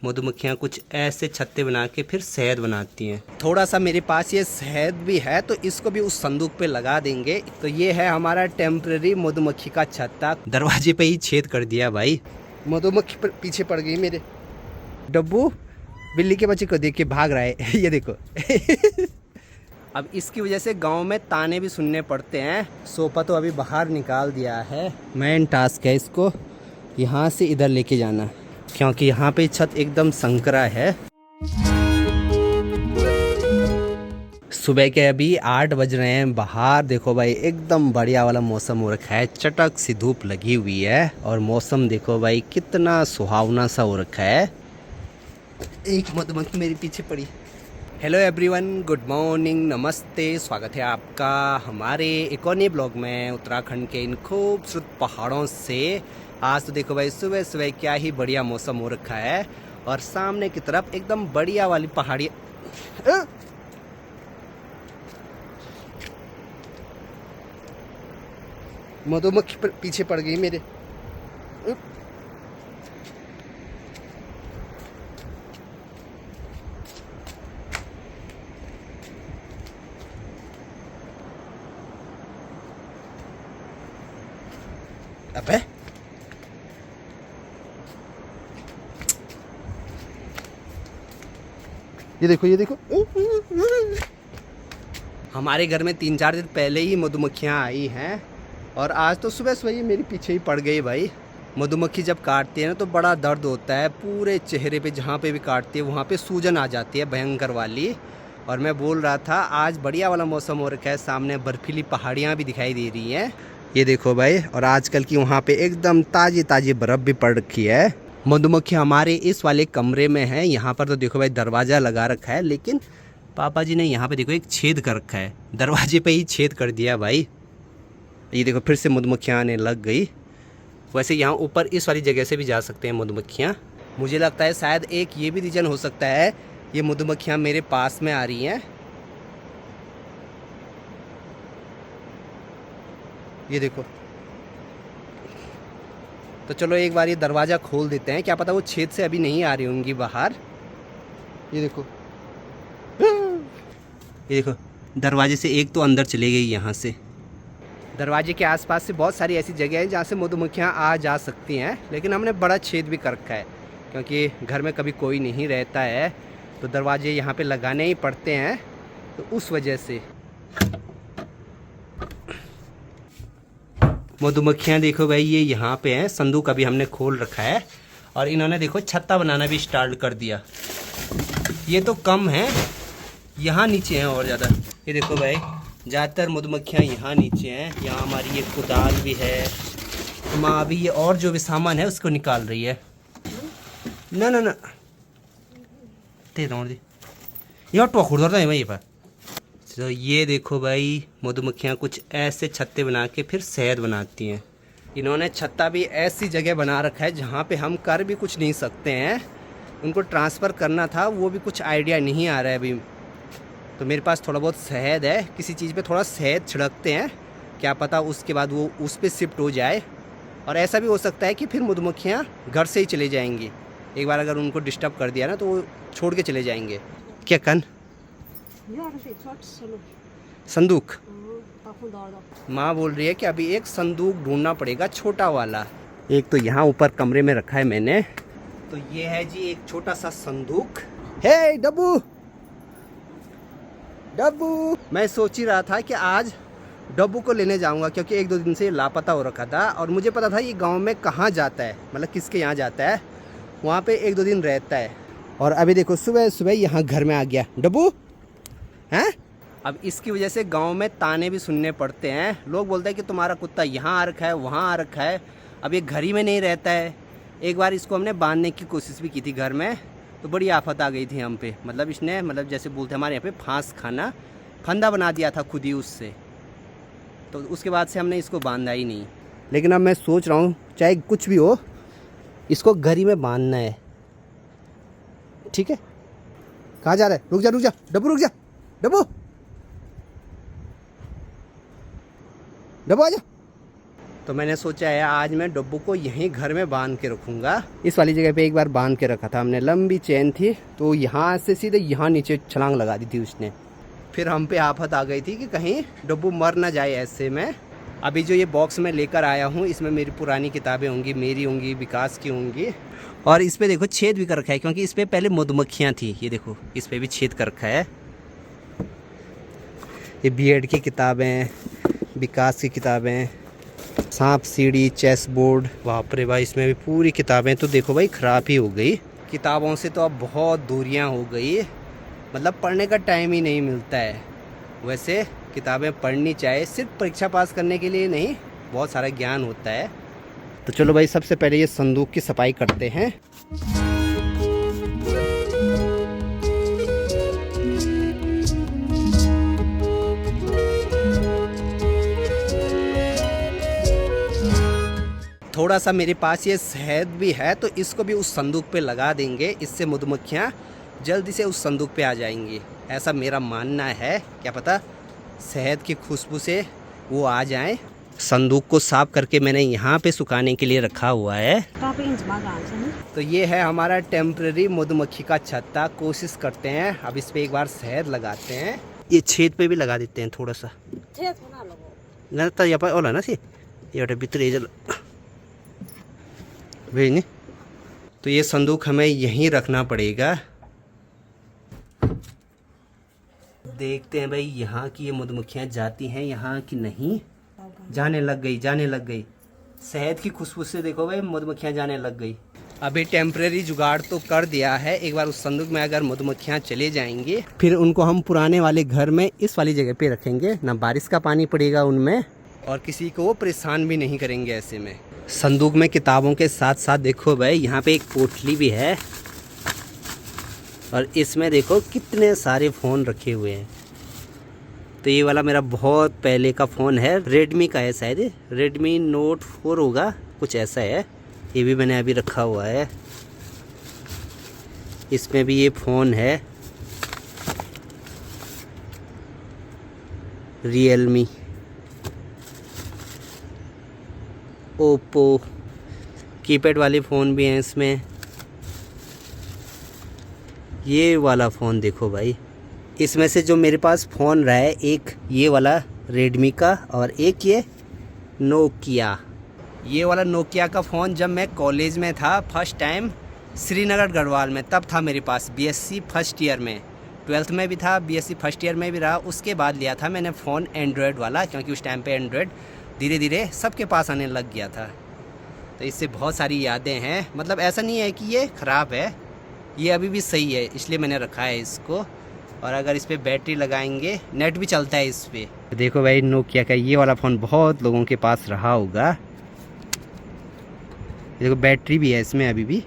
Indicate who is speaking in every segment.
Speaker 1: मधुमक्खियाँ कुछ ऐसे छत्ते बना के फिर शहद बनाती हैं। थोड़ा सा मेरे पास ये शहद भी है तो इसको भी उस संदूक पे लगा देंगे। तो ये है हमारा टेम्पररी मधुमक्खी का छत्ता। दरवाजे पे ही छेद कर दिया भाई। मधुमक्खी पीछे पड़ गई मेरे। डब्बू बिल्ली के बच्चे को देख के भाग रहा है ये देखो अब इसकी वजह से गांव में ताने भी सुनने पड़ते हैं। सोफा तो अभी बाहर निकाल दिया है। मेन टास्क है इसको यहाँ से इधर लेके जाना, क्योंकि यहाँ पे छत एकदम संकरा है। सुबह के अभी 8 बज रहे हैं। बाहर देखो भाई एकदम बढ़िया वाला मौसम हो रखा है। चटक सी धूप लगी हुई है और मौसम देखो भाई कितना सुहावना सा हो रखा है। एक मधुमक्खी मेरे पीछे पड़ी। हेलो एवरीवन, गुड मॉर्निंग, नमस्ते। स्वागत है आपका हमारे एक और नए ब्लॉग में उत्तराखंड के इन खूबसूरत पहाड़ों से। आज तो देखो भाई सुबह सुबह क्या ही बढ़िया मौसम हो रखा है और सामने की तरफ एकदम बढ़िया वाली पहाड़ी। मधुमक्खी पीछे पड़ गई मेरे। अबे ये देखो ये देखो। हमारे घर में 3-4 दिन पहले ही मधुमक्खियाँ आई हैं और आज तो सुबह सुबह ही मेरे पीछे ही पड़ गई भाई। मधुमक्खी जब काटती है ना तो बड़ा दर्द होता है पूरे चेहरे पे। जहाँ पे भी काटती है वहाँ पे सूजन आ जाती है भयंकर वाली। और मैं बोल रहा था आज बढ़िया वाला मौसम हो रखा है, सामने बर्फीली पहाड़ियाँ भी दिखाई दे रही हैं। ये देखो भाई, और आजकल की वहाँ पे एकदम ताज़ी ताज़ी बर्फ़ भी पड़ रखी है। मधुमक्खी हमारे इस वाले कमरे में है। यहाँ पर तो देखो भाई दरवाज़ा लगा रखा है, लेकिन पापा जी ने यहाँ पे देखो एक छेद कर रखा है। दरवाजे पे ही छेद कर दिया भाई। ये देखो फिर से मधुमक्खियाँ आने लग गई। वैसे यहाँ ऊपर इस वाली जगह से भी जा सकते हैं मधुमक्खियाँ। मुझे लगता है शायद एक ये भी रीज़न हो सकता है, ये मधुमक्खियाँ मेरे पास में आ रही हैं। ये देखो। तो चलो एक बार ये दरवाज़ा खोल देते हैं, क्या पता वो छेद से अभी नहीं आ रही होंगी बाहर। ये देखो ये देखो, दरवाजे से एक तो अंदर चली गई यहाँ से। दरवाजे के आसपास से बहुत सारी ऐसी जगह हैं जहाँ से मधुमक्खियाँ आ जा सकती हैं, लेकिन हमने बड़ा छेद भी कर रखा है क्योंकि घर में कभी कोई नहीं रहता है तो दरवाजे यहाँ पे लगाने ही पड़ते हैं, तो उस वजह से। मधुमक्खियाँ देखो भाई ये यहाँ पे हैं। संदूक अभी हमने खोल रखा है और इन्होंने देखो छत्ता बनाना भी स्टार्ट कर दिया। ये तो कम है, यहाँ नीचे हैं और ज़्यादा। ये देखो भाई ज़्यादातर मधुमक्खियाँ यहाँ नीचे हैं। यहाँ हमारी ये कुदाल भी है। माँ अभी ये और जो भी सामान है उसको निकाल रही है। ना ना ना दे यहाँ टोखुर दौड़ता है वहीं पर। तो ये देखो भाई मधुमक्खियाँ कुछ ऐसे छत्ते बना के फिर शहद बनाती हैं। इन्होंने छत्ता भी ऐसी जगह बना रखा है जहाँ पे हम कर भी कुछ नहीं सकते हैं। उनको ट्रांसफ़र करना था, वो भी कुछ आइडिया नहीं आ रहा है अभी। तो मेरे पास थोड़ा बहुत शहद है, किसी चीज़ पे थोड़ा शहद छिड़कते हैं, क्या पता उसके बाद वो उस पर शिफ्ट हो जाए। और ऐसा भी हो सकता है कि फिर मधुमक्खियाँ घर से ही चले जाएंगी। एक बार अगर उनको डिस्टर्ब कर दिया ना तो वो छोड़ के चले जाएंगे। क्या कन संदूक, माँ बोल रही है कि अभी एक संदूक ढूंढना पड़ेगा छोटा वाला। एक तो यहाँ ऊपर कमरे में रखा है मैंने। तो ये है जी एक छोटा सा संदूक। हे डब्बू डब्बू, मैं सोच ही रहा था कि आज डब्बू को लेने जाऊंगा क्योंकि 1-2 दिन से लापता हो रखा था और मुझे पता था ये गांव में कहाँ जाता है, मतलब किसके यहाँ जाता है, वहाँ पे 1-2 दिन रहता है। और अभी देखो सुबह सुबह यहाँ घर में आ गया डब्बू हैं। अब इसकी वजह से गांव में ताने भी सुनने पड़ते हैं। लोग बोलते हैं कि तुम्हारा कुत्ता यहाँ आ रखा है, वहाँ आ रखा है। अब ये घर ही में नहीं रहता है। एक बार इसको हमने बांधने की कोशिश भी की थी घर में, तो बड़ी आफत आ गई थी हम पे। मतलब इसने, मतलब जैसे बोलते हमारे यहाँ पे फांस खाना, फंदा बना दिया था खुद ही उससे। तो उसके बाद से हमने इसको बांधा ही नहीं। लेकिन अब मैं सोच रहा हूँ चाहे कुछ भी हो इसको घर ही में बांधना है। ठीक है, कहाँ जा रहा है? रुक जा डब्बू, रुक जा डब्बू, डब्बू आ जा। तो मैंने सोचा है आज मैं डब्बू को यहीं घर में बांध के रखूँगा। इस वाली जगह पे एक बार बांध के रखा था हमने, लंबी चेन थी तो यहाँ से सीधे यहाँ नीचे छलांग लगा दी थी उसने। फिर हम पे आफत आ गई थी कि कहीं डब्बू मर ना जाए ऐसे में। अभी जो ये बॉक्स मैं लेकर आया हूँ इसमें मेरी पुरानी किताबें होंगी, मेरी होंगी, विकास की होंगी। और इस पर देखो छेद भी कर रखा है क्योंकि इस पर पहले मधुमक्खियाँ थी। ये देखो इस पर भी छेद कर रखा है। ये बीएड की किताबें, विकास की किताबें, सांप सीढ़ी, चेस बोर्ड, बाप रे भाई इसमें भी पूरी किताबें तो देखो भाई ख़राब ही हो गई। किताबों से तो अब बहुत दूरियां हो गई, मतलब पढ़ने का टाइम ही नहीं मिलता है। वैसे किताबें पढ़नी चाहिए, सिर्फ परीक्षा पास करने के लिए नहीं, बहुत सारा ज्ञान होता है। तो चलो भाई सबसे पहले ये संदूक की सफाई करते हैं। थोड़ा सा मेरे पास ये शहद भी है तो इसको भी उस संदूक पे लगा देंगे, इससे मधुमक्खियाँ जल्दी से उस संदूक पे आ जाएंगी, ऐसा मेरा मानना है। क्या पता शहद की खुशबू से वो आ जाएं। संदूक को साफ करके मैंने यहाँ पे सुखाने के लिए रखा हुआ है। तो ये है हमारा टेम्परेरी मधुमक्खी का छत्ता। कोशिश करते हैं अब इस पे एक बार शहद लगाते हैं। ये छेद पे भी लगा देते हैं थोड़ा सा ना सी ये भीतर नहीं। तो ये संदूक हमें यहीं रखना पड़ेगा। देखते हैं भाई यहाँ की ये मधुमक्खियाँ जाती हैं यहाँ की नहीं। जाने लग गई। शहद की खुशबू से देखो भाई मधुमक्खियाँ जाने लग गई। अभी टेम्परेरी जुगाड़ तो कर दिया है। एक बार उस संदूक में अगर मधुमक्खियाँ चले जाएंगी फिर उनको हम पुराने वाले घर में इस वाली जगह पे रखेंगे, ना बारिश का पानी पड़ेगा उनमें और किसी को वो परेशान भी नहीं करेंगे ऐसे में। संदूक में किताबों के साथ साथ देखो भाई यहाँ पे एक पोटली भी है और इसमें देखो कितने सारे फ़ोन रखे हुए हैं। तो ये वाला मेरा बहुत पहले का फ़ोन है, रेडमी का है शायद, रेडमी नोट 4 होगा, कुछ ऐसा है। ये भी मैंने अभी रखा हुआ है। इसमें भी ये फ़ोन है रियलमी, ओप्पो, कीपैड वाले फ़ोन भी हैं इसमें। ये वाला फ़ोन देखो भाई, इसमें से जो मेरे पास फ़ोन रहा है एक ये वाला रेडमी का और एक ये नोकिया। ये वाला नोकिया का फ़ोन जब मैं कॉलेज में था फर्स्ट टाइम श्रीनगर गढ़वाल में, तब था मेरे पास बीएससी फर्स्ट ईयर में। 12th में भी था, बीएससी फर्स्ट ईयर में भी रहा। उसके बाद लिया था मैंने फ़ोन एंड्रॉयड वाला, क्योंकि उस टाइम पे एंड्रॉयड धीरे धीरे सबके पास आने लग गया था। तो इससे बहुत सारी यादें हैं। मतलब ऐसा नहीं है कि ये ख़राब है, ये अभी भी सही है, इसलिए मैंने रखा है इसको। और अगर इस पर बैटरी लगाएंगे नेट भी चलता है इस पर। देखो भाई नोकिया का ये वाला फ़ोन बहुत लोगों के पास रहा होगा। देखो बैटरी भी है इसमें अभी भी।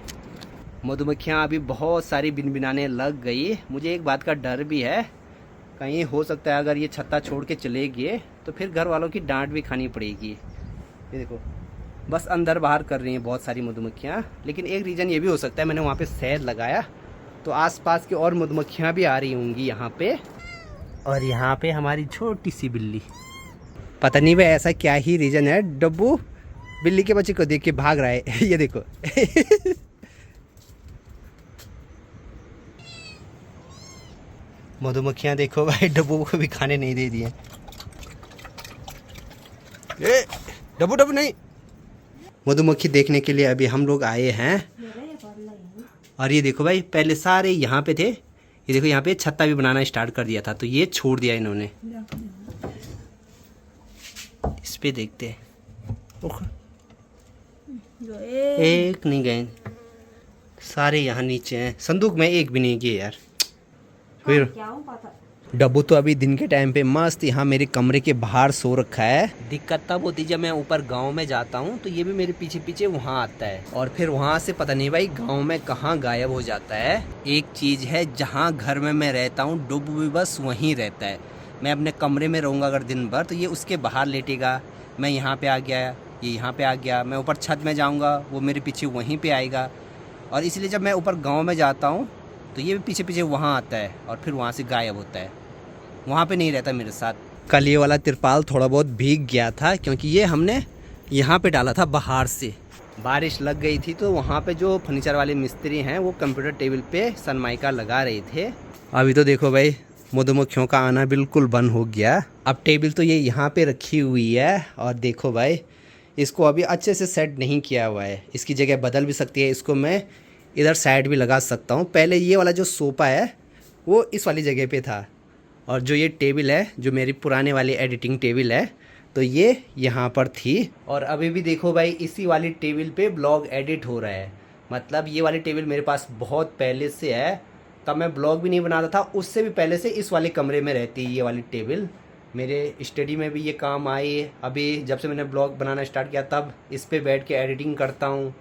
Speaker 1: मधुमक्खियाँ अभी बहुत सारी बिनबिनाने लग गई। मुझे एक बात का डर भी है, कहीं हो सकता है अगर ये छत्ता छोड़ के चले गए तो फिर घर वालों की डांट भी खानी पड़ेगी। ये देखो बस अंदर बाहर कर रही हैं बहुत सारी मधुमक्खियाँ। लेकिन एक रीज़न ये भी हो सकता है, मैंने वहाँ पे शहद लगाया तो आसपास की और मधुमक्खियाँ भी आ रही होंगी यहाँ पे। और यहाँ पे हमारी छोटी सी बिल्ली, पता नहीं भाई ऐसा क्या ही रीज़न है, डब्बू बिल्ली के बच्चे को देख के भाग रहा है। ये देखो मधुमक्खियाँ देखो भाई डब्बू को भी खाने नहीं दे दिए। डब्बू नहीं। मधुमक्खी देखने के लिए अभी हम लोग आए हैं। और ये देखो भाई पहले सारे यहाँ पे थे, ये देखो यहाँ पे छत्ता भी बनाना स्टार्ट कर दिया था, तो ये छोड़ दिया इन्होंने। इस पे देखते हैं, एक नहीं गए, सारे यहाँ नीचे हैं। संदूक में एक भी नहीं गए यार। फिर डब्बू तो अभी दिन के टाइम पे मस्त यहाँ मेरे कमरे के बाहर सो रखा है। दिक्कत तब होती जब मैं ऊपर गांव में जाता हूँ तो ये भी मेरे पीछे पीछे वहाँ आता है और फिर वहाँ से पता नहीं भाई गांव में कहाँ गायब हो जाता है। एक चीज़ है, जहाँ घर में मैं रहता हूँ डब्बू भी बस वहीं रहता है। मैं अपने कमरे में रहूँगा अगर दिन भर तो ये उसके बाहर लेटेगा, मैं यहाँ पर आ गया, ये यहाँ पर आ गया, मैं ऊपर छत में जाऊँगा वो मेरे पीछे वहीं पर आएगा। और इसलिए जब मैं ऊपर गाँव में जाता हूँ तो ये भी पीछे पीछे वहाँ आता है और फिर वहाँ से गायब होता है, वहाँ पे नहीं रहता मेरे साथ। कल ये वाला तिरपाल थोड़ा बहुत भीग गया था क्योंकि ये हमने यहाँ पे डाला था बाहर से, बारिश लग गई थी तो वहाँ पे जो फर्नीचर वाले मिस्त्री हैं वो कंप्यूटर टेबल पे सनमाइका लगा रहे थे। अभी तो देखो भाई मधुमक्खियों का आना बिल्कुल बंद हो गया। अब टेबल तो ये यहाँ पे रखी हुई है और देखो भाई इसको अभी अच्छे से सेट नहीं किया हुआ है, इसकी जगह बदल भी सकती है, इसको मैं इधर साइड भी लगा सकता हूँ। पहले ये वाला जो सोफ़ा है वो इस वाली जगह पे था और जो ये टेबल है जो मेरी पुराने वाली एडिटिंग टेबल है तो ये यहाँ पर थी। और अभी भी देखो भाई इसी वाली टेबल पे ब्लॉग एडिट हो रहा है, मतलब ये वाली टेबल मेरे पास बहुत पहले से है, तब मैं ब्लॉग भी नहीं बनाता था, उससे भी पहले से इस वाले कमरे में रहती है ये वाली टेबल। मेरे स्टडी में भी ये काम आई, अभी जब से मैंने ब्लॉग बनाना स्टार्ट किया तब इस पे बैठ के एडिटिंग करता हूँ,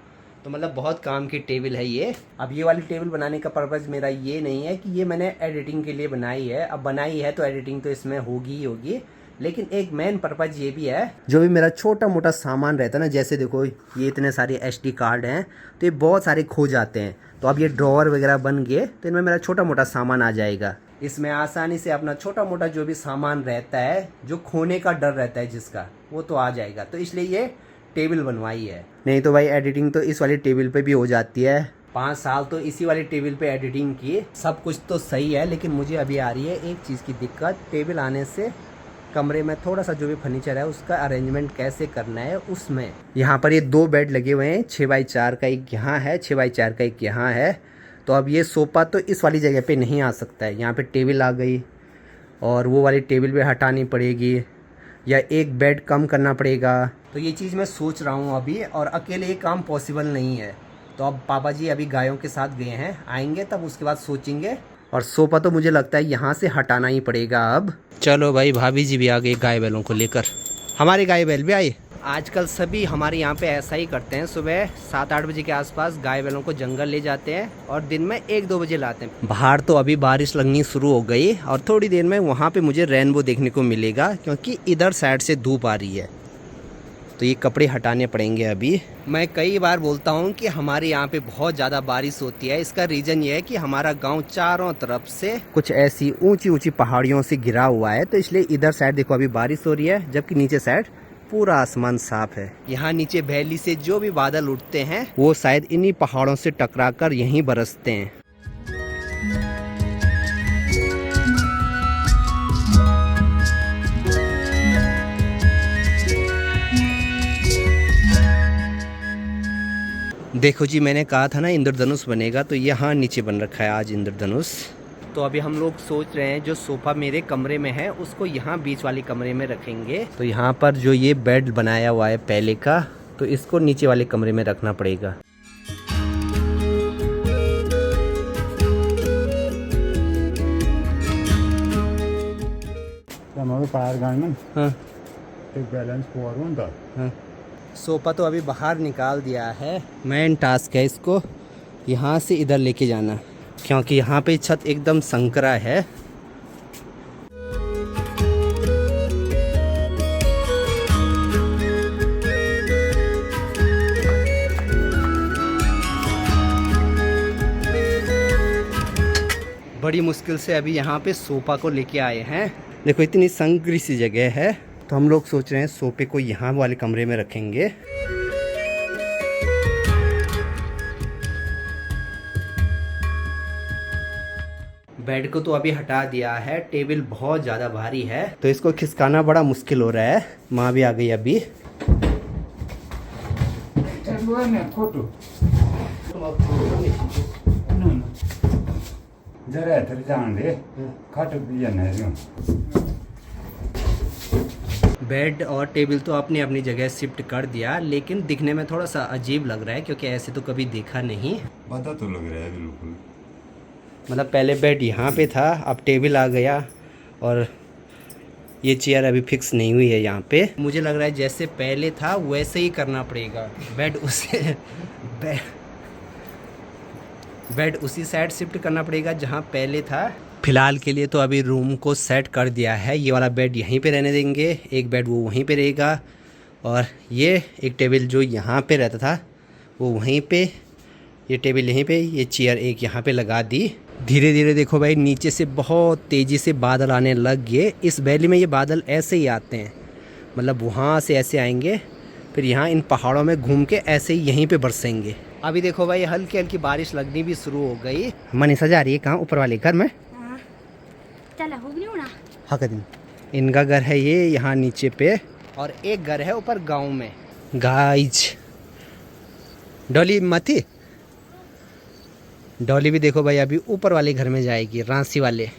Speaker 1: तो मतलब बहुत काम की टेबल है ये। अब ये वाली टेबल बनाने का पर्पज़ मेरा ये नहीं है कि ये मैंने एडिटिंग के लिए बनाई है, अब बनाई है तो एडिटिंग तो इसमें होगी ही होगी, लेकिन एक मेन पर्पज़ ये भी है जो भी मेरा छोटा मोटा सामान रहता है ना, जैसे देखो ये इतने सारे SD कार्ड हैं तो ये बहुत सारे खो जाते हैं, तो अब ये ड्रॉअर वगैरह बन गए तो इनमें मेरा छोटा मोटा सामान आ जाएगा, इसमें आसानी से अपना छोटा मोटा जो भी सामान रहता है जो खोने का डर रहता है जिसका वो तो आ जाएगा, तो इसलिए ये टेबल बनवाई है। नहीं तो भाई एडिटिंग तो इस वाली टेबल पे भी हो जाती है, 5 साल तो इसी वाली टेबल पे एडिटिंग की, सब कुछ तो सही है, लेकिन मुझे अभी आ रही है एक चीज़ की दिक्कत, टेबल आने से कमरे में थोड़ा सा जो भी फर्नीचर है उसका अरेंजमेंट कैसे करना है उसमें। यहाँ पर ये 2 बेड लगे हुए हैं, 6x4 का एक यहाँ है, 6x4 का एक यहाँ है, तो अब ये सोफ़ा तो इस वाली जगह पे नहीं आ सकता है, यहाँ पे टेबल आ गई और वो वाली टेबल भी हटानी पड़ेगी या एक बेड कम करना पड़ेगा, तो ये चीज़ मैं सोच रहा हूँ अभी, और अकेले ये काम पॉसिबल नहीं है, तो अब पापा जी अभी गायों के साथ गए हैं, आएंगे तब उसके बाद सोचेंगे। और सोफ़ा तो मुझे लगता है यहाँ से हटाना ही पड़ेगा अब। चलो भाई भाभी जी भी आ गई गाय बैलों को लेकर, हमारे गाय बैल भी आई। आजकल सभी हमारे यहाँ पे ऐसा ही करते हैं, सुबह 7-8 बजे के आसपास गाय बैलों को जंगल ले जाते हैं और दिन में 1-2 बजे लाते हैं। बाहर तो अभी बारिश लगनी शुरू हो गई और थोड़ी देर में वहाँ पे मुझे रेनबो देखने को मिलेगा, क्योंकि इधर साइड से धूप आ रही है, तो ये कपड़े हटाने पड़ेंगे अभी। मैं कई बार बोलता हूँ कि हमारे यहाँ पे बहुत ज़्यादा बारिश होती है, इसका रीज़न ये है कि हमारा गांव चारों तरफ से कुछ ऐसी ऊंची ऊंची पहाड़ियों से घिरा हुआ है, तो इसलिए इधर साइड देखो अभी बारिश हो रही है, जबकि नीचे साइड पूरा आसमान साफ है। यहाँ नीचे वैली से जो भी बादल उठते हैं वो शायद इन्हीं पहाड़ों से टकरा कर यहीं बरसते हैं। देखो जी मैंने कहा था ना इंद्रधनुष बनेगा, तो यहाँ नीचे बन रखा है आज इंद्रधनुष। तो अभी हम लोग सोच रहे हैं जो सोफ़ा मेरे कमरे में है उसको यहाँ बीच वाले कमरे में रखेंगे, तो यहाँ पर जो ये बेड बनाया हुआ है पहले का, तो इसको नीचे वाले कमरे में रखना पड़ेगा। हाँ सोफ़ा तो अभी बाहर निकाल दिया है, मेन टास्क है इसको यहाँ से इधर लेके जाना, क्योंकि यहाँ पे छत एकदम संकरा है। बड़ी मुश्किल से अभी यहाँ पे सोफ़ा को लेके आए हैं, देखो इतनी संकरी सी जगह है, तो हम लोग सोच रहे हैं सोफ़े को यहाँ वाले कमरे में रखेंगे। बेड को तो अभी हटा दिया है, टेबल बहुत ज़्यादा भारी है तो इसको खिसकाना बड़ा मुश्किल हो रहा है। माँ भी आ गई अभी। बेड और टेबल तो अपनी अपनी जगह शिफ्ट कर दिया, लेकिन दिखने में थोड़ा सा अजीब लग रहा है क्योंकि ऐसे तो कभी देखा नहीं।
Speaker 2: पता तो लग रहा है बिल्कुल,
Speaker 1: मतलब पहले बेड यहाँ पे था, अब टेबल आ गया और ये चेयर अभी फिक्स नहीं हुई है यहाँ पे। मुझे लग रहा है जैसे पहले था वैसे ही करना पड़ेगा, बेड उसी साइड शिफ्ट करना पड़ेगा जहाँ पहले था। फिलहाल के लिए तो अभी रूम को सेट कर दिया है, ये वाला बेड यहीं पे रहने देंगे, एक बेड वो वहीं पे रहेगा और ये एक टेबल जो यहाँ पे रहता था वो वहीं पे, ये टेबल यहीं पे, ये चेयर एक यहाँ पे लगा दी। धीरे धीरे देखो भाई नीचे से बहुत तेज़ी से बादल आने लग गए। इस वैली में ये बादल ऐसे ही आते हैं, मतलब वहाँ से ऐसे आएंगे फिर यहाँ इन पहाड़ों में घूम के ऐसे ही यहीं पे बरसेंगे। अभी देखो भाई हल्की हल्की बारिश लगनी भी शुरू हो गई। मनीषा जा रही है कहाँ? ऊपर वाले घर में। हाँ कदम इनका घर है ये यहाँ नीचे पे, और एक घर है ऊपर गांव में। गाइज डॉली मती, डॉली भी देखो भाई अभी ऊपर वाले घर में जाएगी, रांसी वाले।